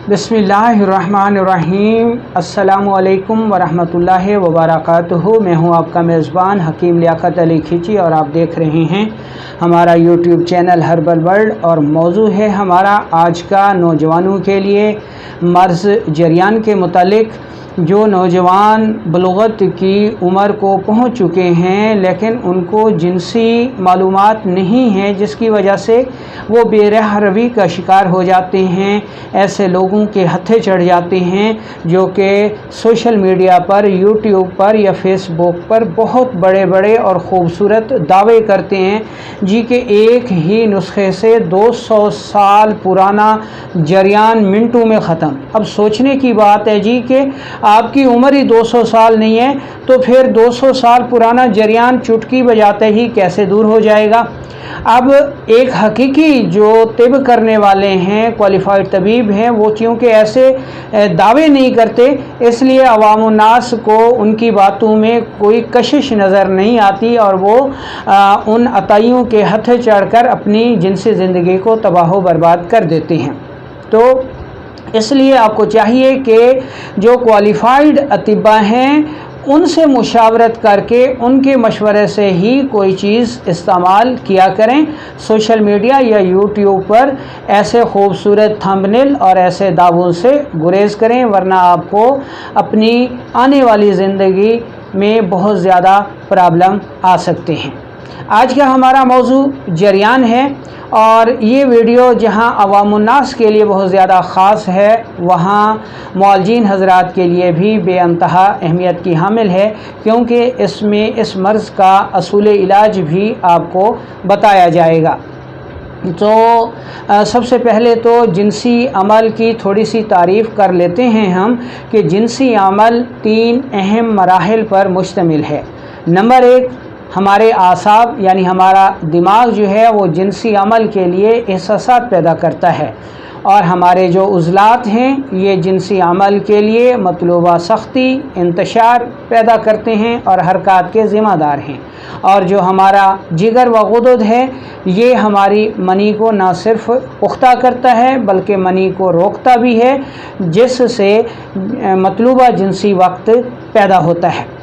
बिस्मिल्लाहिर्रहमानिर्रहीम। अस्सलामु अलैकुम वरहमतुल्लाहि वबरकातुहू। मैं हूं आपका मेज़बान हकीम लियाकत अली खिची और आप देख रहे हैं हमारा यूट्यूब चैनल हर्बल वर्ल्ड। और मौजू है हमारा आज का नौजवानों के लिए मर्ज़ जरियान के मुतालिक। जो नौजवान बलूगत की उम्र को पहुंच चुके हैं लेकिन उनको जिनसी मालूमात नहीं हैं, जिसकी वजह से वो बेरह रवी का शिकार हो जाते हैं। ऐसे लोगों के हत्थे चढ़ जाते हैं जो कि सोशल मीडिया पर, यूट्यूब पर या फेसबुक पर बहुत बड़े बड़े और ख़ूबसूरत दावे करते हैं जी कि एक ही नुस्खे से 200 साल पुराना जरियान मिनटों में ख़त्म। अब सोचने की बात है जी कि आपकी उम्र ही 200 साल नहीं है तो फिर 200 साल पुराना जरियान चुटकी बजाते ही कैसे दूर हो जाएगा। अब एक हकीकी जो तिब करने वाले हैं, क्वालिफाइड तबीब हैं, वो चूँकि ऐसे दावे नहीं करते इसलिए अवामुन्नास को उनकी बातों में कोई कशिश नज़र नहीं आती और वो उन अताइयों के हत्थे चढ़कर अपनी जिनसी ज़िंदगी को तबाह बर्बाद कर देते हैं। तो इसलिए आपको चाहिए कि जो क्वालिफाइड अतिबा हैं उनसे मुशावरत करके उनके मशवरे से ही कोई चीज़ इस्तेमाल किया करें। सोशल मीडिया या यूट्यूब पर ऐसे खूबसूरत थंबनेल और ऐसे दावों से गुरेज करें, वरना आपको अपनी आने वाली ज़िंदगी में बहुत ज़्यादा प्रॉब्लम आ सकते हैं। आज का हमारा मौजू जरियान है और ये वीडियो जहां अवामुन्नास के लिए बहुत ज़्यादा ख़ास है वहाँ मुआलजीन हज़रात के लिए भी बेअंतहा अहमियत की हामिल है, क्योंकि इसमें इस मर्ज़ का असूल इलाज भी आपको बताया जाएगा। तो सबसे पहले तो जिनसी अमल की थोड़ी सी तारीफ़ कर लेते हैं हम कि जिनसी अमल 3 अहम मराहिल पर मुश्तमिल है। नंबर 1, हमारे आसाब यानी हमारा दिमाग जो है वो जिनसी अमल के लिए एहसासात पैदा करता है और हमारे जो उज़लात हैं ये जिनसी अमल के लिए मतलूबा सख्ती, इंतशार पैदा करते हैं और हरकत के ज़िम्मेदार हैं। और जो हमारा जिगर व गुदद है ये हमारी मनी को ना सिर्फ पुख्ता करता है बल्कि मनी को रोकता भी है, जिससे मतलूबा जिनसी वक्त पैदा होता है।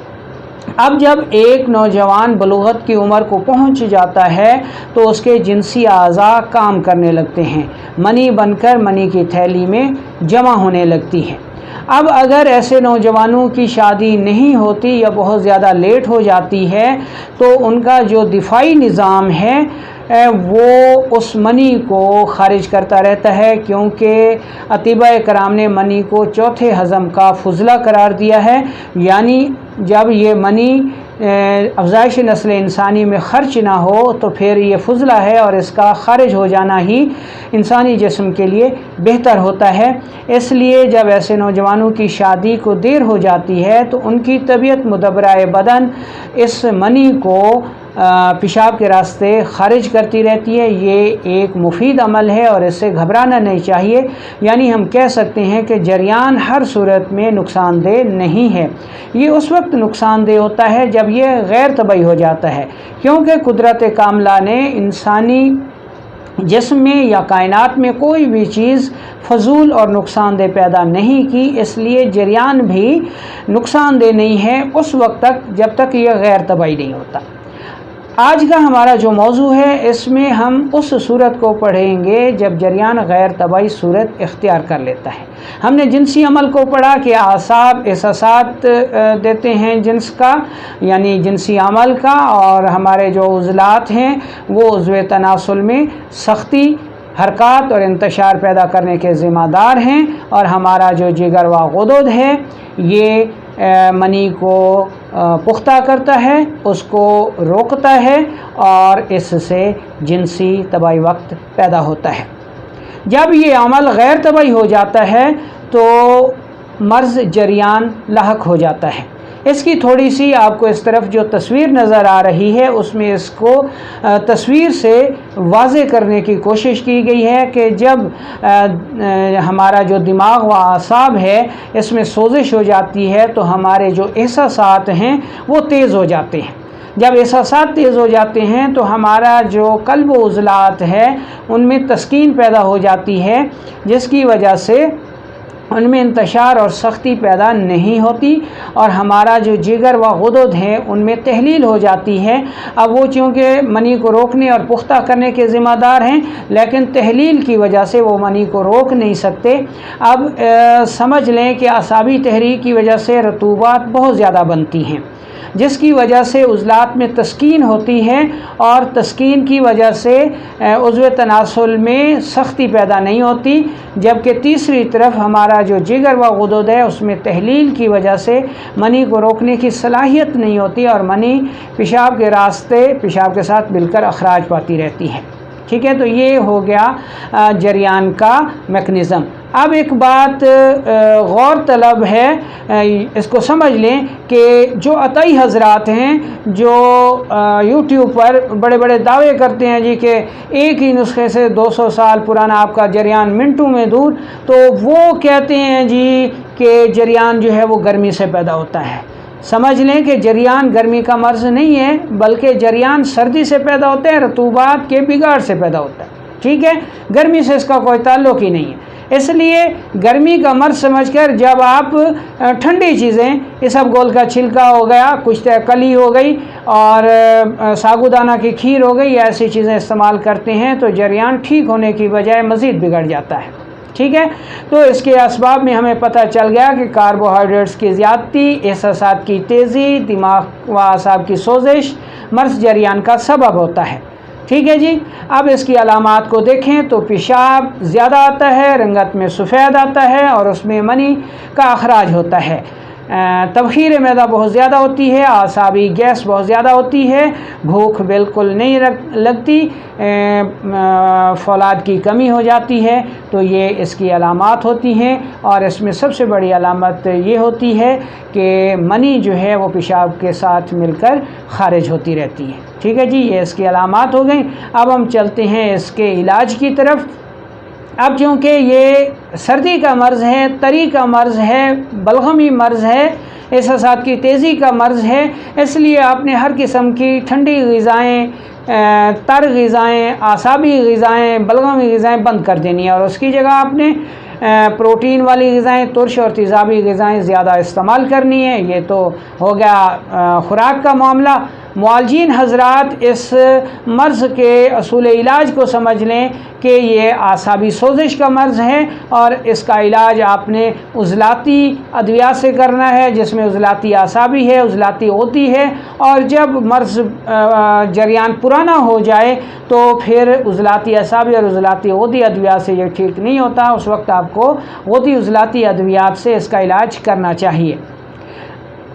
अब जब एक नौजवान बलूगत की उम्र को पहुंच जाता है तो उसके जिनसी आज़ा काम करने लगते हैं, मनी बनकर मनी की थैली में जमा होने लगती है। अब अगर ऐसे नौजवानों की शादी नहीं होती या बहुत ज़्यादा लेट हो जाती है तो उनका जो दिफाई निज़ाम है वो उस मनी को ख़ारिज करता रहता है, क्योंकि अतिबा कराम ने मनी को चौथे हज़म का फुजला करार दिया है। यानी जब ये मनी अफ़ज़ाइश नस्ल इंसानी में ख़र्च ना हो तो फिर ये फुजला है और इसका ख़ारिज हो जाना ही इंसानी जिस्म के लिए बेहतर होता है। इसलिए जब ऐसे नौजवानों की शादी को देर हो जाती है तो उनकी तबीयत मुदब्बराए बदन इस मनी को पेशाब के रास्ते ख़ारिज करती रहती है। ये एक मुफीद अमल है और इससे घबराना नहीं चाहिए। यानी हम कह सकते हैं कि जरियान हर सूरत में नुकसानदेह नहीं है। ये उस वक्त नुकसानदेह होता है जब ये गैर तबई हो जाता है, क्योंकि कुदरत कामला ने इंसानी जिस्म में या कायनात में कोई भी चीज़ फजूल और नुकसानदेह पैदा नहीं की। इसलिए जरियान भी नुकसानदेह नहीं है उस वक्त तक जब तक यह गैर तबई नहीं होता। आज का हमारा जो मौजू है इसमें हम उस सूरत को पढ़ेंगे जब जरियान गैर तबई सूरत इख्तियार कर लेता है। हमने जिनसी अमल को पढ़ा कि आसाब एहसासात देते हैं जिन्स का यानी जिनसी अमल का, और हमारे जो उज़लात हैं वो उज़्व तनासुल में सख्ती, हरकत और इंतशार पैदा करने के ज़िम्मेदार हैं। और हमारा जो जिगर व गुदद है ये मनी को पुख्ता करता है, उसको रोकता है और इससे जिनसी तबाही वक्त पैदा होता है। जब ये अमल गैर तबाही हो जाता है तो मर्ज़ जरियान लाहक हो जाता है। इसकी थोड़ी सी आपको इस तरफ जो तस्वीर नज़र आ रही है उसमें इसको तस्वीर से वाज़े करने की कोशिश की गई है कि जब हमारा जो दिमाग व आसाब है इसमें सोजिश हो जाती है तो हमारे जो एहसासात हैं वो तेज़ हो जाते हैं। जब एहसासात तेज़ हो जाते हैं तो हमारा जो कल्ब उज़लात है उनमें तस्कीन पैदा हो जाती है, जिसकी वजह से उनमें इंतशार और सख्ती पैदा नहीं होती और हमारा जो जिगर व गुदद है उनमें तहलील हो जाती है। अब वो चूँकि मनी को रोकने और पुख्ता करने के ज़िम्मेदार हैं, लेकिन तहलील की वजह से वो मनी को रोक नहीं सकते। अब समझ लें कि असाबी तहरीक की वजह से रतूबात बहुत ज़्यादा बनती हैं, जिसकी वजह से उज़लात में तस्कीन होती है और तस्कीन की वजह से उज़्व तनासुल में सख्ती पैदा नहीं होती। जबकि तीसरी तरफ हमारा जो जिगर व गुदद है उसमें तहलील की वजह से मनी को रोकने की सलाहियत नहीं होती और मनी पेशाब के रास्ते पेशाब के साथ मिलकर अखराज पाती रहती है। ठीक है, तो ये हो गया जरियान का मेकनिज़म। अब एक बात गौर तलब है, इसको समझ लें कि जो अतई हजरात हैं जो यूट्यूब पर बड़े बड़े दावे करते हैं जी कि एक ही नुस्खे से 200 साल पुराना आपका जरियान मिनटों में दूर, तो वो कहते हैं जी कि जरियान जो है वो गर्मी से पैदा होता है। समझ लें कि जरियान गर्मी का मर्ज़ नहीं है, बल्कि जरियान सर्दी से पैदा होते हैं, रतूबात के बिगाड़ से पैदा होता है। ठीक है, गर्मी से इसका कोई ताल्लुक़ ही नहीं है। इसलिए गर्मी का मर्ज़ समझकर जब आप ठंडी चीज़ें, इसबगोल का छिलका हो गया, कुछ कली हो गई और साबूदाना की खीर हो गई, ऐसी चीज़ें इस्तेमाल करते हैं तो जरियान ठीक होने की बजाय मज़ीद बिगड़ जाता है। ठीक है, तो इसके असबाब में हमें पता चल गया कि कार्बोहाइड्रेट्स की ज़्यादती, एहसासात की तेज़ी, दिमाग व आसाब की सोजिश मर्ज़ जरियान का सबब होता है। ठीक है जी। अब इसकी अलामात को देखें तो पेशाब ज़्यादा आता है, रंगत में सफ़ेद आता है और उसमें मनी का अखराज होता है। तबखीर मैदा बहुत ज़्यादा होती है, आसाबी गैस बहुत ज़्यादा होती है, भूख बिल्कुल नहीं लगती, फौलाद की कमी हो जाती है। तो ये इसकी अलामात होती हैं और इसमें सबसे बड़ी अलामत ये होती है कि मनी जो है वो पेशाब के साथ मिलकर खारिज होती रहती है। ठीक है जी, ये इसकी अलामात हो गई। अब हम चलते हैं इसके इलाज की तरफ। अब चूँकि ये सर्दी का मर्ज़ है, तरी का मर्ज़ है, बलगमी मर्ज़ है, एहसासात की तेज़ी का मर्ज़ है, इसलिए आपने हर किस्म की ठंडी ग़िज़ाएँ, तर ग़िज़ाएँ, आसाबी ग़िज़ाएँ, बलगमी ग़िज़ाएँ बंद कर देनी है और उसकी जगह आपने प्रोटीन वाली ग़िज़ाएँ, तुर्श और तेज़ाबी ग़िज़ाएँ ज़्यादा इस्तेमाल करनी है। ये तो हो गया ख़ुराक का मामला। मुआलजीन हज़रात इस मर्ज़ के असूल इलाज को समझ लें कि ये आसाबी सोजिश का मर्ज़ है और इसका इलाज आपने उज़लाती अद्विया से करना है, जिसमें उज़लाती आसाबी है, उज़लाती होती है। और जब मर्ज़ जरियान पुराना हो जाए तो फिर उज़लाती आसाबी और उज़लाती होती अद्विया से ये ठीक नहीं होता। उस वक्त आपको होती उज़लाती अद्वियात से इसका इलाज करना चाहिए।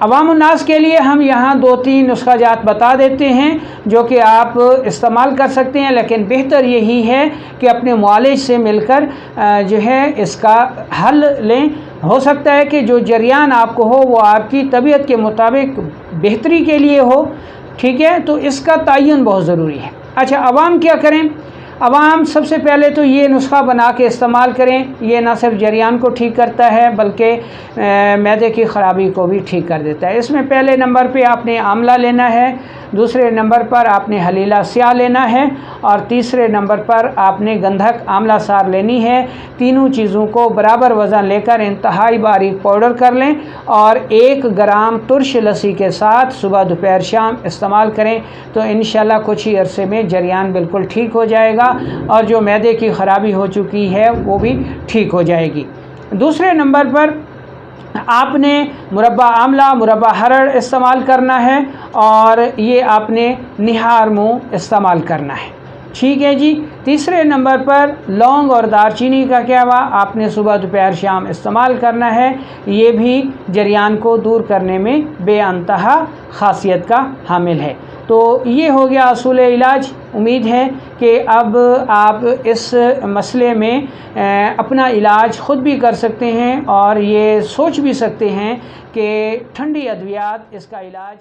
अवामुन्नास के लिए हम यहाँ 2-3 नुस्खा जात बता देते हैं जो कि आप इस्तेमाल कर सकते हैं, लेकिन बेहतर यही है कि अपने मुआलिज से मिलकर जो है इसका हल लें। हो सकता है कि जो जरियान आपको हो वो आपकी तबीयत के मुताबिक बेहतरी के लिए हो। ठीक है, तो इसका तयन बहुत ज़रूरी है। अच्छा, अवाम क्या करें? अवाम सबसे पहले तो ये नुस्खा बना के इस्तेमाल करें। ये ना सिर्फ जरियान को ठीक करता है बल्कि मैदे की ख़राबी को भी ठीक कर देता है। इसमें पहले नंबर पे आपने आंवला लेना है, दूसरे नंबर पर आपने हलीला स्याह लेना है और तीसरे नंबर पर आपने गंधक आंवला सार लेनी है। तीनों चीज़ों को बराबर वज़न लेकर इंतहाई बारीक पाउडर कर लें और 1 ग्राम तुर्श लस्सी के साथ सुबह दोपहर शाम इस्तेमाल करें तो इंशाल्लाह कुछ ही अरसे में जरियान बिल्कुल ठीक हो जाएगा और जो मैदे की ख़राबी हो चुकी है वो भी ठीक हो जाएगी। दूसरे नंबर पर आपने मुरब्बा आंवला, मुरब्बा हरड़ इस्तेमाल करना है और ये आपने निहार मुँह इस्तेमाल करना है। ठीक है जी। तीसरे नंबर पर लौंग और दालचीनी का क्या हुआ, आपने सुबह दोपहर शाम इस्तेमाल करना है। ये भी जरियान को दूर करने में बेअंतहा खासियत का हामिल है। तो ये हो गया असूल इलाज। उम्मीद है कि अब आप इस मसले में अपना इलाज ख़ुद भी कर सकते हैं और ये सोच भी सकते हैं कि ठंडी अद्वियात इसका इलाज